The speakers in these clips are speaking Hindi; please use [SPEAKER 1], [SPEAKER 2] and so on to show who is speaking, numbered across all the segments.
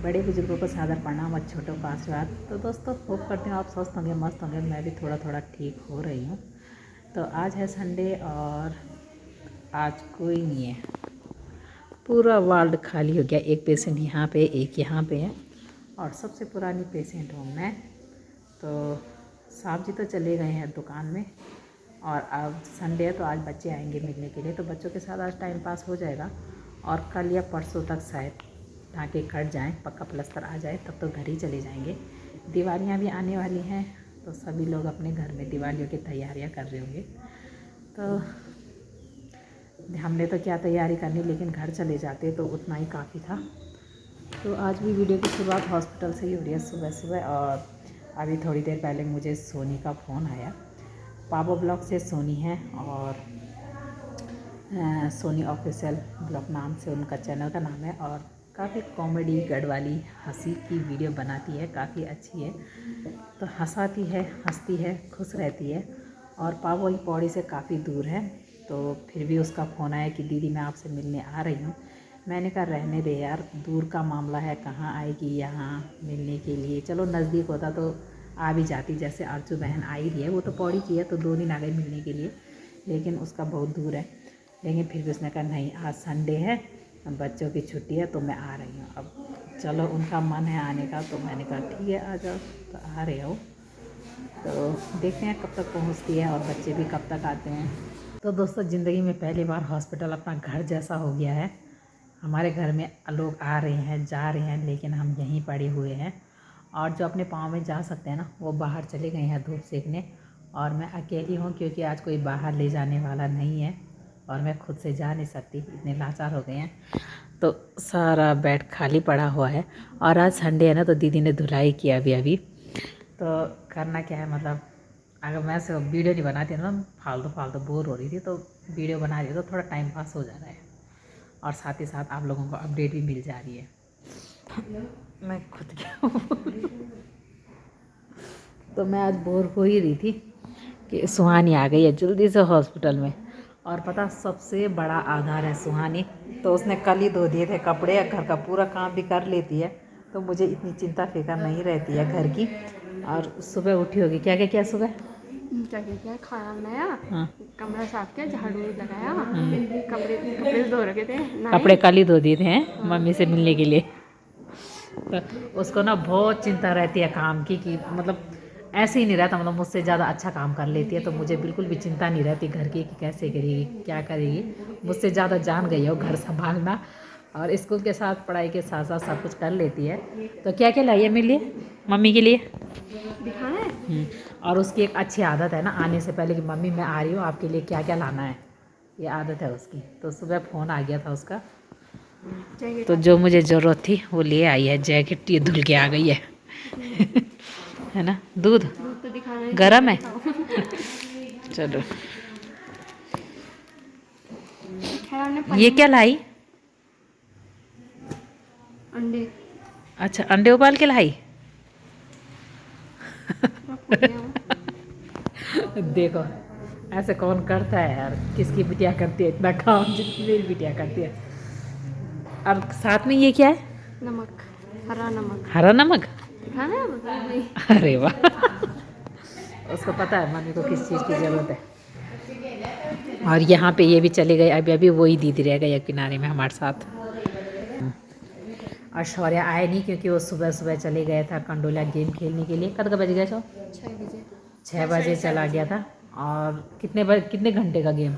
[SPEAKER 1] बड़े बुजुर्गों को सादर प्रणाम और छोटों को आशीर्वाद। तो दोस्तों होप करती हूँ आप स्वस्थ होंगे, मस्त होंगे। मैं भी थोड़ा थोड़ा ठीक हो रही हूँ। तो आज है संडे और आज कोई नहीं है, पूरा वार्ड खाली हो गया। एक पेशेंट यहाँ पे, एक यहाँ पे है और सबसे पुरानी पेशेंट हूँ मैं। तो साहब जी तो चले गए हैं दुकान में और अब संडे है तो आज बच्चे आएंगे मिलने के लिए। तो बच्चों के साथ आज टाइम पास हो जाएगा और कल या परसों तक शायद टाँके कट जाएं, पक्का प्लस्तर आ जाए, तब तो घर ही चले जाएंगे। दिवालियाँ भी आने वाली हैं तो सभी लोग अपने घर में दिवालियों की तैयारियां कर रहे होंगे। तो हमने तो क्या तैयारी करनी, लेकिन घर चले जाते तो उतना ही काफ़ी था। तो आज भी वीडियो की शुरुआत हॉस्पिटल से ही हो रही है सुबह सुबह। और अभी थोड़ी देर पहले मुझे सोनी का फ़ोन आया। पापा ब्लॉग से सोनी है और सोनी ऑफिशियल ब्लॉग नाम से उनका चैनल का नाम है और काफ़ी कॉमेडी गढ़ वाली हंसी की वीडियो बनाती है, काफ़ी अच्छी है। तो हंसाती है, हंसती है, खुश रहती है। और पावोई पौड़ी से काफ़ी दूर है, तो फिर भी उसका फ़ोन आया कि दीदी मैं आपसे मिलने आ रही हूँ। मैंने कहा रहने दे यार, दूर का मामला है, कहाँ आएगी यहाँ मिलने के लिए। चलो नज़दीक होता तो आ भी जाती, जैसे अर्चू बहन आई रही है, वो तो पौड़ी की है तो 2 दिन आ गई मिलने के लिए, लेकिन उसका बहुत दूर है। लेकिन फिर भी उसने कहा नहीं आज संडे है, बच्चों की छुट्टी है तो मैं आ रही हूँ। अब चलो उनका मन है आने का, तो मैंने कहा ठीक है आ जाओ। तो आ रहे हो तो देखते हैं कब तक पहुँचती है और बच्चे भी कब तक आते हैं। तो दोस्तों ज़िंदगी में पहली बार हॉस्पिटल अपना घर जैसा हो गया है। हमारे घर में लोग आ रहे हैं जा रहे हैं, लेकिन हम यहीं पड़े हुए हैं। और जो अपने पाँव में जा सकते हैं ना, वो बाहर चले गए हैं धूप सेकने। और मैं अकेली हूँ क्योंकि आज कोई बाहर ले जाने वाला नहीं है और मैं खुद से जा नहीं सकती, इतने लाचार हो गए हैं। तो सारा बेड खाली पड़ा हुआ है। और आज संडे है ना, तो दीदी ने धुलाई किया अभी। तो करना क्या है, मतलब अगर मैं से वीडियो नहीं बनाती ना, फालतू बोर हो रही थी, तो वीडियो बना रही तो थोड़ा टाइम पास हो जा रहा है और साथ ही साथ आप लोगों को अपडेट भी मिल जा रही है। मैं खुद क्या तो मैं आज बोर हो ही रही थी कि सुहानी आ गई है जल्दी से हॉस्पिटल में। और पता सबसे बड़ा आधार है सुहानी, तो उसने कल ही धो दिए थे कपड़े, घर का पूरा काम भी कर लेती है, तो मुझे इतनी चिंता फिक्र नहीं रहती है घर की। और सुबह उठी होगी, क्या क्या किया सुबह?
[SPEAKER 2] क्या खाना बनाया,
[SPEAKER 1] हाँ
[SPEAKER 2] कमरा साफ किया, झाड़ू लगाया, कपड़े धो रखे थे,
[SPEAKER 1] कपड़े कल ही धो दिए थे हैं मम्मी से मिलने के लिए। तो उसको ना बहुत चिंता रहती है काम की, कि मतलब ऐसे ही नहीं रहता, मतलब मुझसे ज़्यादा अच्छा काम कर लेती है। तो मुझे बिल्कुल भी चिंता नहीं रहती घर की कि कैसे करेगी क्या करेगी। मुझसे ज़्यादा जान गई है वो घर संभालना, और स्कूल के साथ पढ़ाई के साथ साथ सब कुछ कर लेती है। तो क्या क्या लाई है मेरे लिए, मम्मी के लिए
[SPEAKER 2] दिखाना है।
[SPEAKER 1] और उसकी एक अच्छी आदत है ना, आने से पहले कि मम्मी मैं आ रही हूँ आपके लिए क्या क्या लाना है, ये आदत है उसकी। तो सुबह फ़ोन आ गया था उसका, तो जो मुझे ज़रूरत थी वो ले आई है। जैकेट ये धुल के आ गई है है ना। दूध
[SPEAKER 2] तो दिखाना
[SPEAKER 1] गरम है चलो। ये क्या लाई?
[SPEAKER 2] अंडे।
[SPEAKER 1] अच्छा अंडे उबाल के लाई देखो ऐसे कौन करता है यार, किसकी बिटिया करती है इतना काम जितनी मेरी बिटिया करती है। और साथ में ये क्या है?
[SPEAKER 2] नमक, हरा नमक।
[SPEAKER 1] हरा नमक
[SPEAKER 2] दिखाना है भाई।
[SPEAKER 1] अरे वाह उसको पता है मम्मी को किस चीज़ की ज़रूरत है। और यहाँ पे ये भी चले गए, अभी वही दीदी रह गई किनारे में हमारे साथ। और शौर्य आए नहीं क्योंकि वो सुबह सुबह चले गया था कंडोला गेम खेलने के लिए। कब बज गया?
[SPEAKER 2] 6 बजे।
[SPEAKER 1] 6 बजे चला गया था। और कितने घंटे का गेम?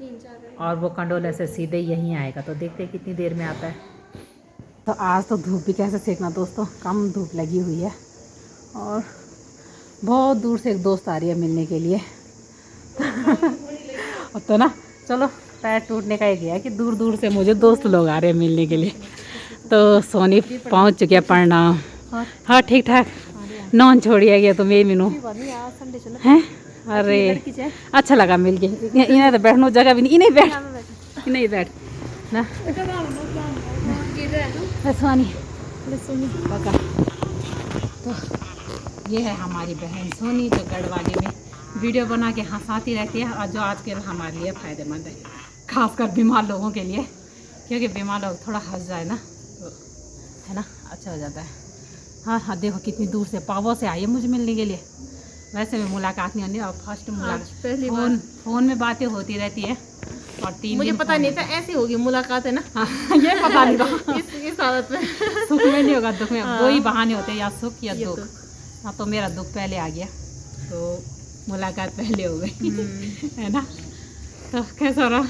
[SPEAKER 2] 3-4
[SPEAKER 1] और वो कंडोला से सीधे यहीं आएगा, तो देखते हैं कितनी देर में आता है। तो आज तो धूप भी कैसे सेकना दोस्तों, कम धूप लगी हुई है और बहुत दूर से एक दोस्त आ रही है मिलने के लिए तो ना चलो पैर टूटने का एक है कि दूर दूर से मुझे दोस्त लोग आ रहे हैं मिलने के लिए। तो सोनी पहुंच चुके हैं। प्रणाम। हाँ ठीक ठाक, नॉन छोड़िया गया तो मेरी मीनू हैं। अरे अच्छा लगा मिल के, इन्हें तो बैठने जगह भी नहीं, इन्हें बैठ ना सोनी पका। तो ये है हमारी बहन सोनी, जो गढ़वाली में वीडियो बना के हंसाती रहती है और जो आजकल हमारे लिए फ़ायदेमंद है, खासकर बीमार लोगों के लिए, क्योंकि बीमार लोग थोड़ा हंस जाए ना तो है ना, अच्छा हो जाता है। हाँ हाँ, देखो कितनी दूर से पावों से आई है मुझे मिलने के लिए। वैसे में मुलाकात नहीं होनी, और फर्स्ट मुलाकात
[SPEAKER 2] पहली बार
[SPEAKER 1] फ़ोन में बातें होती रहती है। और 3
[SPEAKER 2] मुझे
[SPEAKER 1] दिन
[SPEAKER 2] पता नहीं था ऐसी होगी मुलाकात, है ना।
[SPEAKER 1] हाँ, ये पता नहीं था।
[SPEAKER 2] इस हालत में
[SPEAKER 1] सुख में नहीं होगा, दुख में।
[SPEAKER 2] हाँ।
[SPEAKER 1] 2 ही बहाने होते हैं, या सुख या
[SPEAKER 2] ये
[SPEAKER 1] दुख। हाँ, तो मेरा दुख पहले आ गया, तो मुलाकात पहले हो गई है ना। तो कैसा रहा,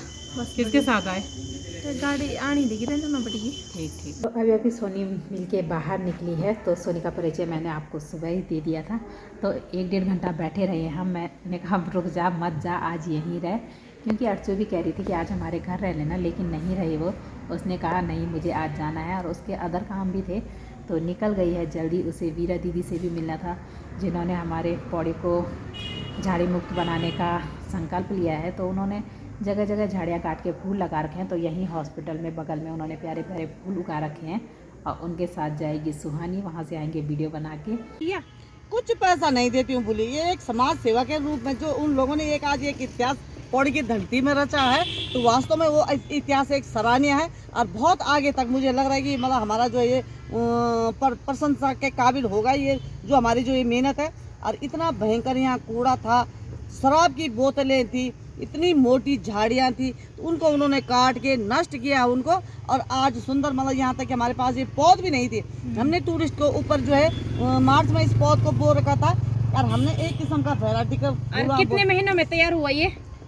[SPEAKER 1] किसके साथ आए?
[SPEAKER 2] तो गाड़ी आनी देगी रहना पड़ेगी।
[SPEAKER 1] ठीक ठीक। तो अभी सोनी मिल के बाहर निकली है, तो सोनी का परिचय मैंने आपको सुबह ही दे दिया था। तो 1-1.5 घंटा बैठे रहे हम। मैंने कहा रुक जा, मत जा, आज यहीं रह, क्योंकि अर्चू भी कह रही थी कि आज हमारे घर रह लेना, लेकिन नहीं रही वो। उसने कहा नहीं, मुझे आज जाना है, और उसके अदर काम भी थे, तो निकल गई है जल्दी। उसे वीरा दीदी से भी मिलना था, जिन्होंने हमारे पौड़ी को झाड़ी मुक्त बनाने का संकल्प लिया है। तो उन्होंने जगह जगह झाड़ियाँ काट के फूल लगा रखे हैं, तो यहीं हॉस्पिटल में बगल में उन्होंने प्यारे प्यारे फूल उगा रखे हैं। और उनके साथ जाएगी सुहानी, वहाँ से आएंगे वीडियो बना के।
[SPEAKER 3] कुछ पैसा नहीं देती हूँ बोली, ये एक समाज सेवा के रूप में जो उन लोगों ने एक आज एक इतिहास पौड़ी की धरती में रचा है, तो वास्तव में वो इतिहास एक सराहनीय है। और बहुत आगे तक मुझे लग रहा है कि मतलब हमारा जो ये प्रशंसा के काबिल होगा, ये जो हमारी जो ये मेहनत है। और इतना भयंकर यहाँ कूड़ा था, शराब की बोतलें थी, इतनी मोटी झाड़ियाँ थी, तो उनको उन्होंने काट के नष्ट किया उनको। और आज सुंदर मतलब यहाँ तक कि हमारे पास ये पौध भी नहीं थी। हमने टूरिस्ट को ऊपर जो है मार्च में इस पौध को बो रखा था, और हमने एक किस्म का वैरायटी का।
[SPEAKER 2] कितने महीनों में तैयार हुआ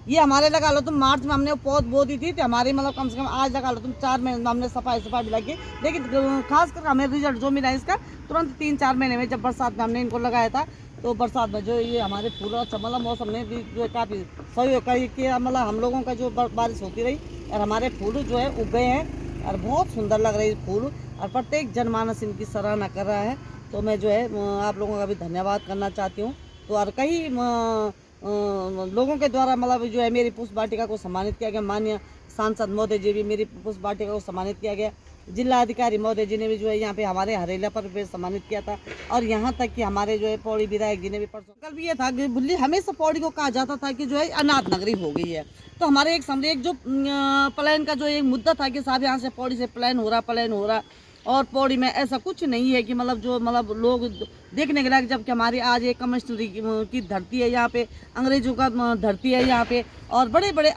[SPEAKER 3] ये हमारे लगा लो तुम मार्च में हमने वो पौध बो दी थी, तो हमारी मतलब कम से कम आज लगा लो तुम 4 महीने में हमने सफाई लगी। लेकिन खासकर हमें रिजल्ट जो मिला इसका तुरंत 3-4 महीने में, जब बरसात में हमने इनको लगाया था, तो बरसात में जो ये हमारे फूल अच्छा मतलब मौसम ने भी जो काफ़ी सहयोग किया, मतलब हम लोगों का जो बारिश होती रही, और हमारे फूल जो है उग गए हैं, और बहुत सुंदर लग रहे हैं फूल। और प्रत्येक जनमानस इनकी सराहना कर रहा है, तो मैं जो है आप लोगों का भी धन्यवाद करना चाहती हूँ। तो और कई लोगों के द्वारा मतलब जो है मेरी पुष्प वाटिका को सम्मानित किया गया। माननीय सांसद महोदय जी भी मेरी पुष्प वाटिका को सम्मानित किया गया। जिला अधिकारी महोदय जी ने भी जो है यहाँ पे हमारे हरेला पर भी सम्मानित किया था। और यहाँ तक कि हमारे जो है पौड़ी विधायक जी ने भी परसों कल भी ये था कि बुल्ली हमेशा पौड़ी को कहा जाता था कि जो है अनाथ नगरी हो गई है। तो हमारे एक जो प्लान का जो एक मुद्दा था कि साहब यहाँ से पौड़ी से प्लान हो रहा, और पौड़ी में ऐसा कुछ नहीं है कि मतलब जो मतलब लोग देखने के लायक, जबकि हमारी आज एक कम्युनिस्ट की धरती है यहाँ पे, अंग्रेजों का धरती है यहाँ पे, और बड़े बड़े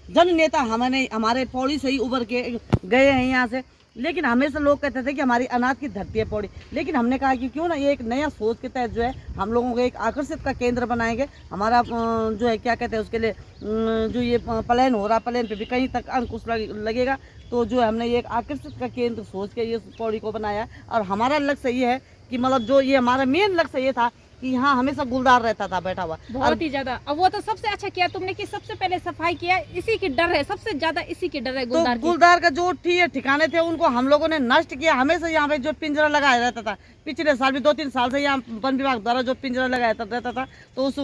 [SPEAKER 3] जन नेता हमारे पौड़ी से ही उभर के गए हैं यहाँ से। लेकिन हमेशा लोग कहते थे कि हमारी अनाथ की धरती है पौड़ी। लेकिन हमने कहा कि क्यों ना ये एक नया सोच के तहत जो है हम लोगों को एक आकर्षित का केंद्र बनाएंगे। हमारा जो है क्या कहते हैं उसके लिए जो ये प्लान हो रहा, प्लान पे भी कहीं तक अंकुश लगेगा। तो जो है हमने ये एक आकर्षित का केंद्र सोच के ये पौड़ी को बनाया। और हमारा लक्ष्य ये है कि मतलब जो ये हमारा मेन लक्ष्य ये था कि यहाँ हमेशा गुलदार रहता था बैठा हुआ,
[SPEAKER 2] बहुत ही ज्यादा। अब वो तो सबसे अच्छा किया तुमने कि सबसे पहले सफाई किया, इसी की डर है सबसे ज्यादा, इसी की डर है गुलदार
[SPEAKER 3] तो गुलदार का जो ठिकाने थे उनको हम लोगों ने नष्ट किया। हमेशा यहाँ पे जो पिंजरा लगाया रहता था, पिछले साल भी 2-3 साल से यहाँ वन विभाग द्वारा जो पिंजरा लगाया रहता था, तो उस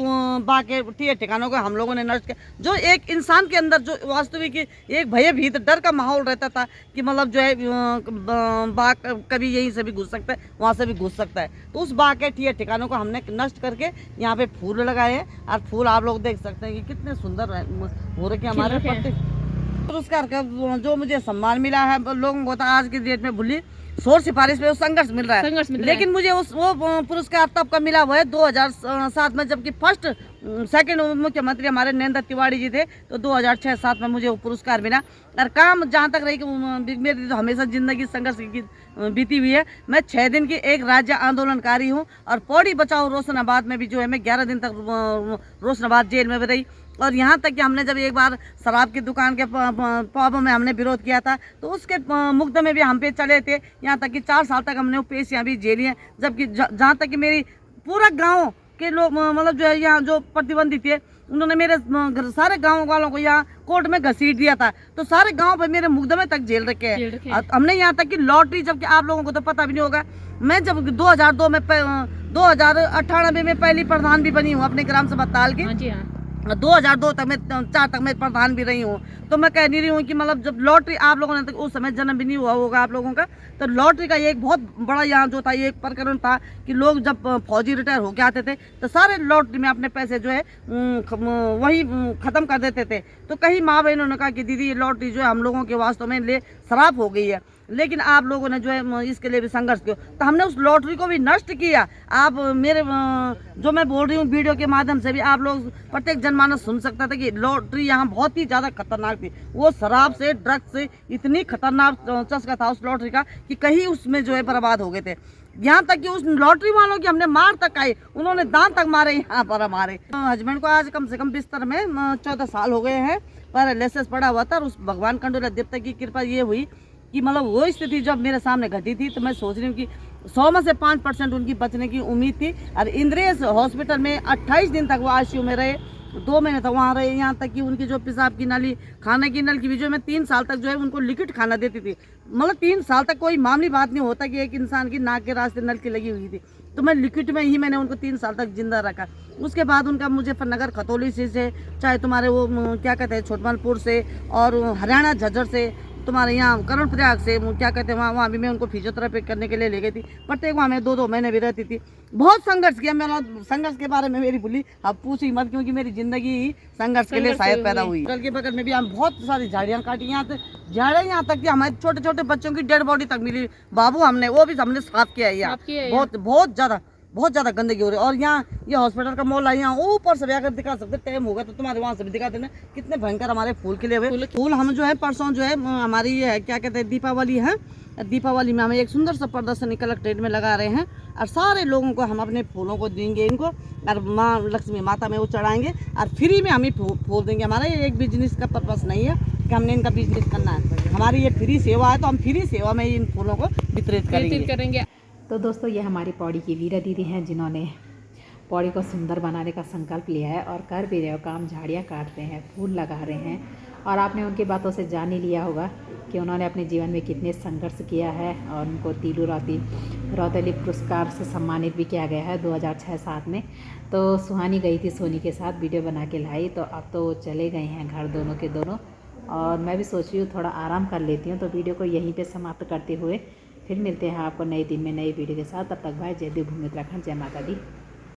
[SPEAKER 3] बाग के ठिकानों को हम लोगों ने नष्ट किया। जो एक इंसान के अंदर जो वास्तविक एक भयभीत डर का माहौल रहता था कि मतलब जो है बाग कभी यहीं से भी घुस सकता है, वहाँ से भी घुस सकता है, तो उस बाग के ठिकानों को हमने नष्ट करके यहाँ पे फूल लगाए हैं। और फूल आप लोग देख सकते हैं कि कितने सुंदर हो रखे हमारे पत्ते। पुरस्कार का जो मुझे सम्मान मिला है, लोगों को आज की डेट में भूली शोर सिफारिश में संघर्ष मिल रहा है, लेकिन मुझे वो पुरस्कार तब का मिला हुआ है 2007 में, जबकि फर्स्ट सेकंड मुख्यमंत्री हमारे नरेंद्र तिवारी जी थे, तो 2006-7 में मुझे वो पुरस्कार मिला। और काम जहाँ तक रही कि मेरी तो हमेशा जिंदगी संघर्ष की बीती हुई है। मैं 6 दिन की एक राज्य आंदोलनकारी हूँ, और पौड़ी बचाओ रोशनाबाद में भी जो है मैं 11 दिन तक रोशनाबाद जेल में भी रही। और यहाँ तक कि हमने जब एक बार शराब की दुकान के पब में हमने विरोध किया था, तो उसके मुकदमे भी हम पे चले थे। यहाँ तक कि 4 साल तक हमने वो पेशियाँ भी झेली हैं। जबकि जहाँ तक कि मेरी पूरा गांव के लोग मतलब जो है यहाँ जो प्रतिबंधित थे, उन्होंने मेरे सारे गांव वालों को यहाँ कोर्ट में घसीट दिया था, तो सारे गांव पे मेरे मुकदमे तक झेल रखे हैं। हमने यहाँ तक कि लॉटरी, जबकि आप लोगों को तो पता भी नहीं होगा, मैं जब 2002 में 2018 में पहली प्रधान भी बनी हूँ अपने ग्राम सभा ताल की। 2002 तक मैं 4 तक मैं प्रधान भी रही हूँ। तो मैं कह नहीं रही हूँ कि मतलब जब लॉटरी आप लोगों ने, उस समय जन्म भी नहीं हुआ होगा आप लोगों का, तो लॉटरी का एक बहुत बड़ा यहाँ जो था, ये एक प्रकरण था कि लोग जब फौजी रिटायर होके आते थे, तो सारे लॉटरी में अपने पैसे जो है वही ख़त्म कर देते थे। तो कई माँ बहनों ने कहा कि दीदी ये लॉटरी जो है हम लोगों के वास्तव में ले शराब हो गई है। लेकिन आप लोगों ने जो है इसके लिए भी संघर्ष किया, तो हमने उस लॉटरी को भी नष्ट किया। आप मेरे जो मैं बोल रही हूँ वीडियो के माध्यम से भी आप लोग प्रत्येक जनमानस सुन सकता था कि लॉटरी यहाँ बहुत ही ज़्यादा खतरनाक थी। वो शराब से, ड्रग्स से इतनी खतरनाक चस्का था उस लॉटरी का कि कहीं उसमें जो है बर्बाद हो गए थे। यहाँ तक कि उस लॉटरी वालों की हमने मार तक आई, उन्होंने दांत तक मारे यहाँ पर हमारे हस्बैंड को। आज कम से कम बिस्तर में 14 साल हो गए हैं, पैरालिसिस पड़ा हुआ था। और उस भगवान कंडोला देवता की कृपा ये हुई कि मतलब वो स्थिति जब मेरे सामने घटी थी तो मैं सोच रही हूँ कि 100 में से 5% उनकी बचने की उम्मीद थी। और इंद्रेश हॉस्पिटल में 28 दिन तक वो आईसीयू में रहे, 2 महीने तक वहाँ रहे। यहाँ तक कि उनकी जो पेशाब की नाली, खाने की नल की भी जो मैं 3 साल तक जो है उनको लिक्विड खाना देती थी। मतलब 3 साल तक कोई मामूली बात नहीं होता कि एक इंसान की नाक के रास्ते नल की लगी हुई थी, तो मैं लिक्विड में ही मैंने उनको 3 साल तक जिंदा रखा। उसके बाद उनका मुजफ्फरनगर खतौली से चाहे तुम्हारे वो क्या कहते हैं छोटमालपुर से, और हरियाणा झज्जर से, तुम्हारे यहाँ कर्णप्रयाग से क्या कहते हैं वहाँ भी मैं उनको फिजियोथेरेपी करने के लिए ले गई थी। प्रत्येक वहाँ मैं 2-2 महीने भी रहती थी। बहुत संघर्ष किया मैंने। संघर्ष के बारे में मेरी बोली अब पूछी मत, क्योंकि मेरी जिंदगी ही संघर्ष के लिए शायद पैदा हुई। कल के बगल में भी हम बहुत सारी झाड़ियाँ काटी, यहाँ तक झाड़ियाँ, यहाँ तक कि हमारे छोटे छोटे बच्चों की डेड बॉडी तक मिली बाबू, हमने वो भी हमने साफ किया है। यहाँ बहुत ज़्यादा गंदगी हो रही है। और यहाँ ये हॉस्पिटल का मॉल है, यहाँ ऊपर से भी अगर दिखा सकते, टाइम होगा तो तुम्हारे वहाँ से भी दिखा देना कितने भयंकर हमारे फूल खिले हुए। फूल हम जो है परसों जो है हमारी ये है क्या कहते हैं दीपावली है, दीपावली में हम एक सुंदर सा प्रदर्शनी कलेक्ट्रेट में लगा रहे हैं। और सारे लोगों को हम अपने फूलों को देंगे, इनको और माँ लक्ष्मी माता में वो चढ़ाएंगे और फ्री में हम ही फूल देंगे। हमारा ये एक बिजनेस का पर्पस नहीं है कि हमने इनका बिजनेस करना है, हमारी ये फ्री सेवा है, तो हम फ्री सेवा में इन फूलों को वितरित करेंगे।
[SPEAKER 1] तो दोस्तों ये हमारी पौड़ी की वीरा दीदी हैं जिन्होंने पौड़ी को सुंदर बनाने का संकल्प लिया है और कर भी रहे हो काम। झाड़ियाँ काटते हैं, फूल लगा रहे हैं, और आपने उनकी बातों से जान ही लिया होगा कि उन्होंने अपने जीवन में कितने संघर्ष किया है। और उनको तीलू रौतेली पुरस्कार से सम्मानित भी किया गया है 2006-7 में। तो सुहानी गई थी सोनी के साथ, वीडियो बना के लाई, तो अब तो वो चले गए हैं घर दोनों के दोनों। और मैं भी सोच रही हूँ थोड़ा आराम कर लेती हूँ, तो वीडियो को यहीं पे समाप्त करते हुए फिर मिलते हैं आपको नए दिन में नई वीडियो के साथ। तब तक भाई जय देवभूमि उत्तराखंड, जय माता दी।